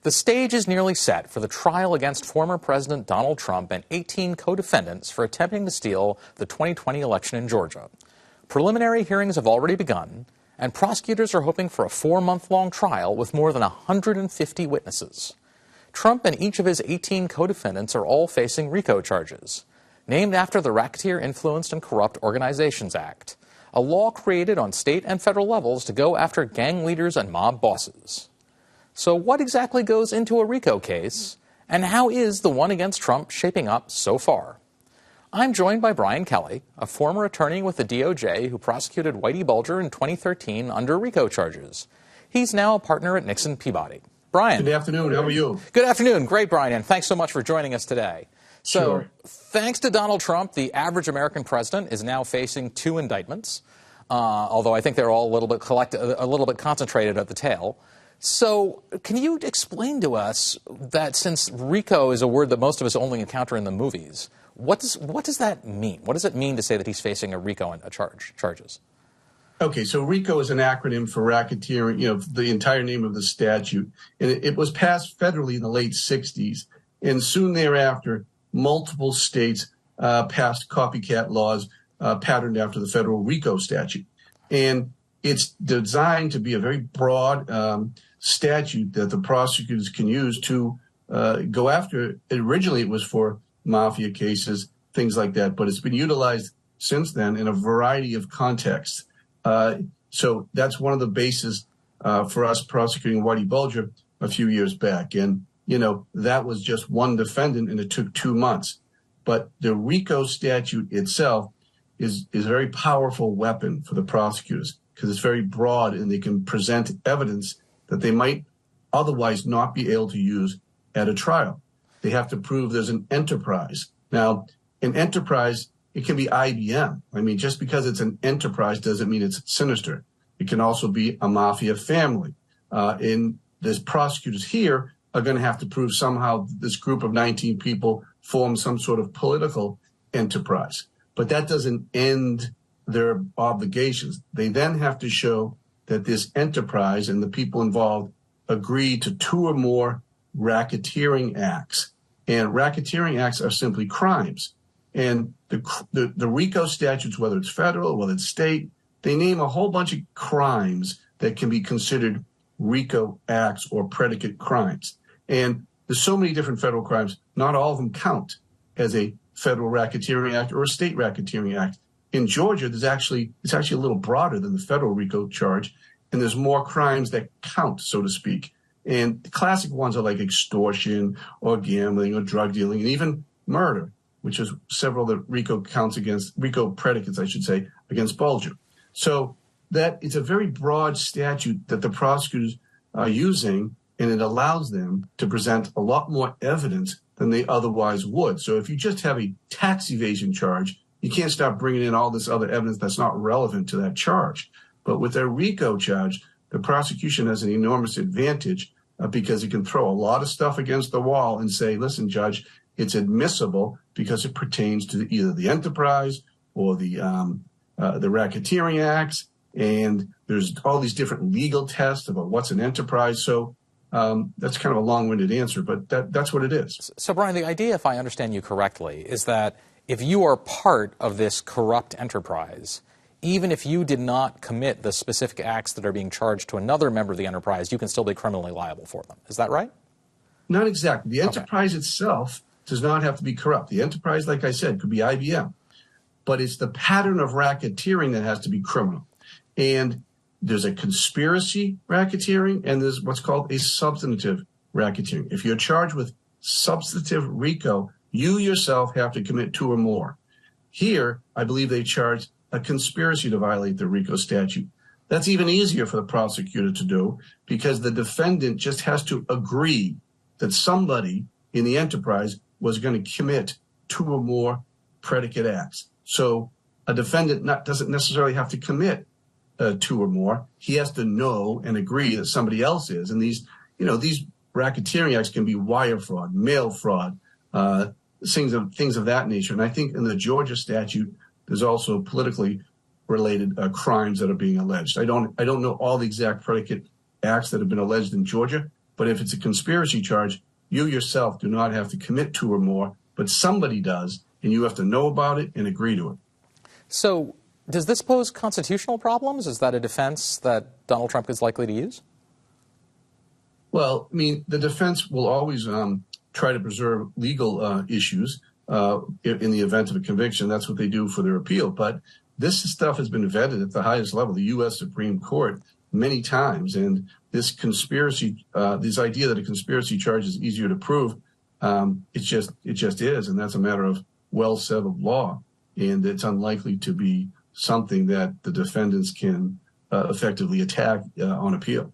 The stage is nearly set for the trial against former President Donald Trump and 18 co-defendants for attempting to steal the 2020 election in Georgia. Preliminary hearings have already begun, and prosecutors are hoping for a 4-month-long trial with more than 150 witnesses. Trump and each of his 18 co-defendants are all facing RICO charges, named after the Racketeer Influenced and Corrupt Organizations Act, a law created on state and federal levels to go after gang leaders and mob bosses. So what exactly goes into a RICO case, and how is the one against Trump shaping up so far? I'm joined by Brian Kelly, a former attorney with the DOJ who prosecuted Whitey Bulger in 2013 under RICO charges. He's now a partner at Nixon Peabody. Brian. Good afternoon. How are you? Good afternoon. Great, Brian, and thanks so much for joining us today. So, Sure. Thanks to Donald Trump, the average American president is now facing 2 indictments, although I think they're all a little bit concentrated at the tail. So can you explain to us that since RICO is a word that most of us only encounter in the movies, what does that mean? What does it mean to say that he's facing a RICO and charges? Okay, so RICO is an acronym for racketeering, the entire name of the statute. And it was passed federally in the late 60s. And soon thereafter, multiple states passed copycat laws patterned after the federal RICO statute. And it's designed to be a very broad statute that the prosecutors can use to go after. Originally, it was for mafia cases, things like that, but it's been utilized since then in a variety of contexts. So that's one of the bases for us prosecuting Whitey Bulger a few years back. And, that was just one defendant and it took 2 months. But the RICO statute itself is a very powerful weapon for the prosecutors because it's very broad and they can present evidence that they might otherwise not be able to use at a trial. They have to prove there's an enterprise. Now, an enterprise, it can be IBM. I mean, just because it's an enterprise doesn't mean it's sinister. It can also be a mafia family. And the prosecutors here are going to have to prove somehow this group of 19 people formed some sort of political enterprise. But that doesn't end their obligations. They then have to show that this enterprise and the people involved agreed to 2 or more racketeering acts. And racketeering acts are simply crimes. And the RICO statutes, whether it's federal, whether it's state, they name a whole bunch of crimes that can be considered RICO acts or predicate crimes. And there's so many different federal crimes, not all of them count as a federal racketeering act or a state racketeering act. In Georgia, it's actually a little broader than the federal RICO charge, and there's more crimes that count, so to speak. And the classic ones are like extortion or gambling or drug dealing and even murder, which is several of the RICO predicates, I should say, against Bulger. So that it's a very broad statute that the prosecutors are using, and it allows them to present a lot more evidence than they otherwise would. So if you just have a tax evasion charge, you can't start bringing in all this other evidence that's not relevant to that charge. But with a RICO charge, the prosecution has an enormous advantage because it can throw a lot of stuff against the wall and say, listen, Judge, it's admissible because it pertains to either the enterprise or the racketeering acts. And there's all these different legal tests about what's an enterprise. So that's kind of a long-winded answer, but that's what it is. So, Brian, the idea, if I understand you correctly, is that if you are part of this corrupt enterprise, even if you did not commit the specific acts that are being charged to another member of the enterprise, you can still be criminally liable for them. Is that right? Not exactly. The enterprise itself does not have to be corrupt. The enterprise, like I said, could be IBM. But it's the pattern of racketeering that has to be criminal. And there's a conspiracy racketeering, and there's what's called a substantive racketeering. If you're charged with substantive RICO, you yourself have to commit 2 or more. Here, I believe they charge a conspiracy to violate the RICO statute. That's even easier for the prosecutor to do because the defendant just has to agree that somebody in the enterprise was going to commit 2 or more predicate acts. So a defendant doesn't necessarily have to commit 2 or more. He has to know and agree that somebody else is. And these racketeering acts can be wire fraud, mail fraud, things of that nature. And I think in the Georgia statute, there's also politically related crimes that are being alleged. I don't know all the exact predicate acts that have been alleged in Georgia, But if it's a conspiracy charge, you yourself do not have to commit 2 or more, but somebody does, and you have to know about it and agree to it. So does this pose constitutional problems? Is that a defense that Donald Trump is likely to use? Well, I mean, the defense will always try to preserve legal issues in the event of a conviction. That's what they do for their appeal. But this stuff has been vetted at the highest level, the U.S. Supreme Court, many times. And this conspiracy, this idea that a conspiracy charge is easier to prove, it just is. And that's a matter of well-settled law. And it's unlikely to be something that the defendants can effectively attack on appeal.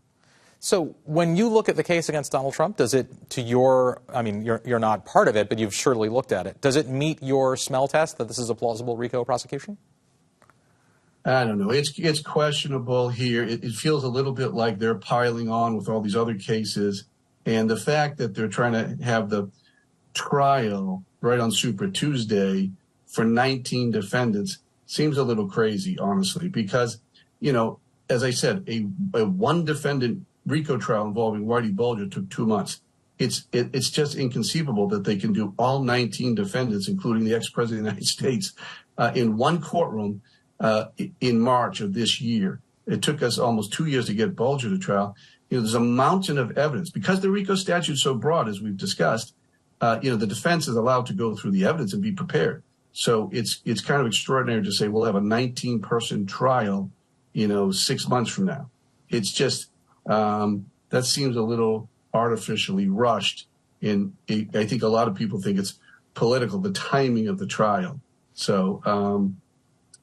So when you look at the case against Donald Trump, does it, to your, I mean, you're not part of it, but you've surely looked at it. Does it meet your smell test that this is a plausible RICO prosecution? I don't know. It's questionable here. It feels a little bit like they're piling on with all these other cases. And the fact that they're trying to have the trial right on Super Tuesday for 19 defendants seems a little crazy, honestly, because, you know, as I said, a one defendant RICO trial involving Whitey Bulger took 2 months. It's just inconceivable that they can do all 19 defendants, including the ex-president of the United States, in one courtroom in March of this year. It took us almost 2 years to get Bulger to trial. You know, there's a mountain of evidence. Because the RICO statute is so broad, as we've discussed, you know, the defense is allowed to go through the evidence and be prepared. So it's kind of extraordinary to say we'll have a 19-person trial, you know, 6 months from now. It's just that seems a little artificially rushed. And I think a lot of people think it's political, the timing of the trial. So,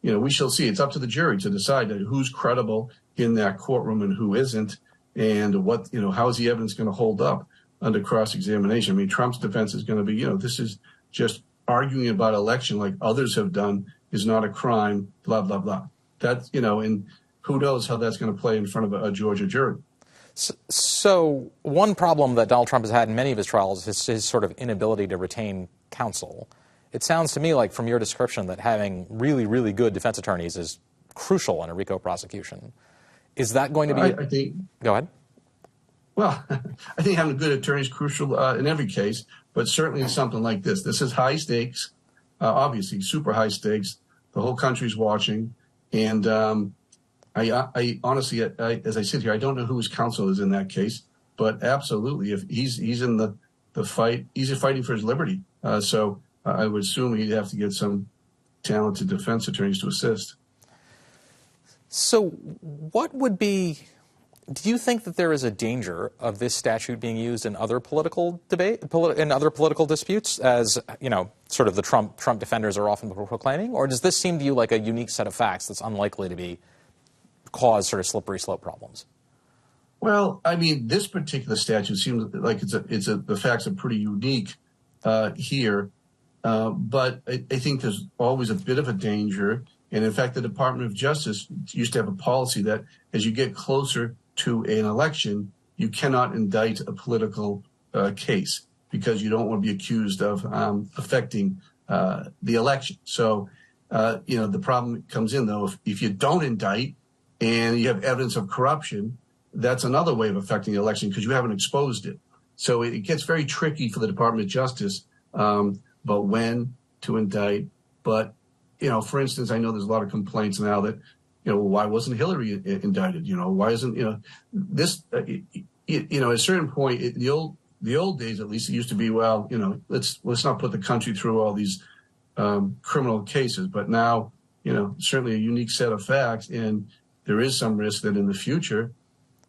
you know, we shall see. It's up to the jury to decide who's credible in that courtroom and who isn't, and what, you know, how is the evidence going to hold up under cross-examination. I mean, Trump's defense is going to be, you know, this is just arguing about election like others have done is not a crime, blah, blah, blah. That's, you know, and who knows how that's going to play in front of a Georgia jury. So one problem that Donald Trump has had in many of his trials is his sort of inability to retain counsel. It sounds to me like, from your description, that having really, really good defense attorneys is crucial in a RICO prosecution. Is that going to be... I think... Go ahead. Well, I think having a good attorney is crucial in every case, but certainly in something like this. This is high stakes, obviously, super high stakes. The whole country's watching. And I honestly, as I sit here, I don't know who his counsel is in that case, but absolutely, if he's in the fight, he's fighting for his liberty. So I would assume he'd have to get some talented defense attorneys to assist. So what would be... Do you think that there is a danger of this statute being used in other political disputes, as, you know, sort of the Trump defenders are often proclaiming? Or does this seem to you like a unique set of facts that's unlikely to cause sort of slippery slope problems? Well, I mean, this particular statute seems like the facts are pretty unique here, but I think there's always a bit of a danger. And in fact, the Department of Justice used to have a policy that as you get closer to an election, you cannot indict a political case because you don't want to be accused of affecting the election. So, you know, the problem comes in, though, if you don't indict and you have evidence of corruption, that's another way of affecting the election because you haven't exposed it. So it gets very tricky for the Department of Justice about when to indict. But, you know, for instance, I know there's a lot of complaints now that, you know, why wasn't Hillary indicted? You know, why isn't, you know, this, you know, at a certain point, the old days, at least, it used to be, well, you know, let's not put the country through all these criminal cases. But now, you know, certainly a unique set of facts. And there is some risk that in the future,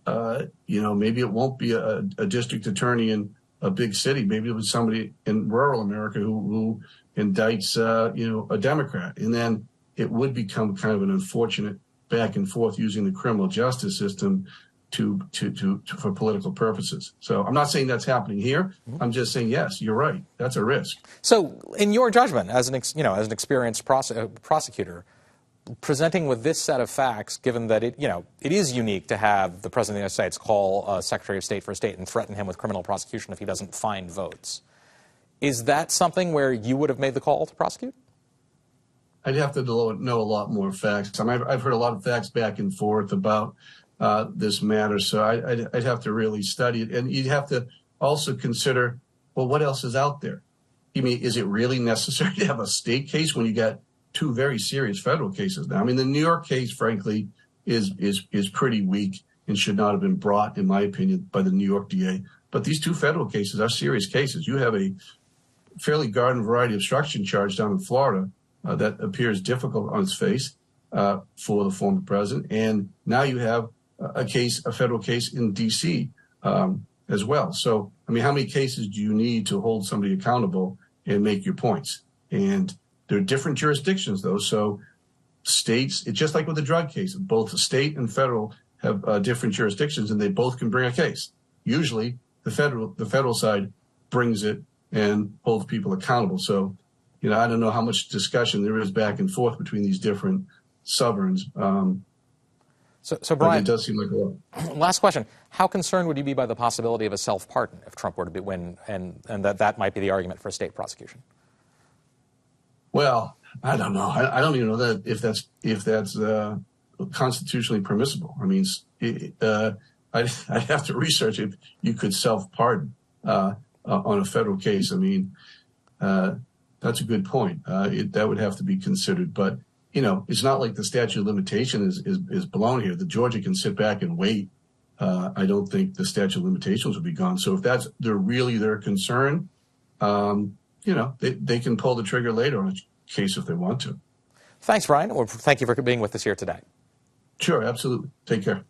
you know, maybe it won't be a district attorney in a big city. Maybe it was somebody in rural America who indicts, you know, a Democrat. And then it would become kind of an unfortunate back and forth using the criminal justice system for political purposes. So I'm not saying that's happening here. I'm just saying, yes, you're right. That's a risk. So in your judgment, as an experienced prosecutor, presenting with this set of facts, given that it is unique to have the President of the United States call a Secretary of State for a state and threaten him with criminal prosecution if he doesn't find votes, is that something where you would have made the call to prosecute? I'd have to know a lot more facts. I mean, I've heard a lot of facts back and forth about this matter. So I'd have to really study it. And you'd have to also consider, well, what else is out there? You mean, is it really necessary to have a state case when you got two very serious federal cases now? I mean, the New York case, frankly, is pretty weak and should not have been brought, in my opinion, by the New York DA. But these two federal cases are serious cases. You have a fairly garden variety obstruction charge down in Florida that appears difficult on its face for the former president. And now you have a federal case in D.C. As well. So, I mean, how many cases do you need to hold somebody accountable and make your points? And there are different jurisdictions, though. So states, it's just like with the drug case. Both the state and federal have different jurisdictions, and they both can bring a case. Usually, the federal side brings it and holds people accountable. So, you know, I don't know how much discussion there is back and forth between these different sovereigns. So Brian, it does seem like a lot. Last question. How concerned would you be by the possibility of a self-pardon if Trump were to win, and that might be the argument for a state prosecution? Well, I don't know. I don't even know that if that's constitutionally permissible. I mean, I'd have to research if you could self-pardon on a federal case. I mean, that's a good point. That would have to be considered, but you know, it's not like the statute of limitation is blown here. The Georgia can sit back and wait. I don't think the statute of limitations will be gone. So if that's really their concern, you know, they can pull the trigger later on a case if they want to. Thanks, Brian. Well, thank you for being with us here today. Sure, absolutely. Take care.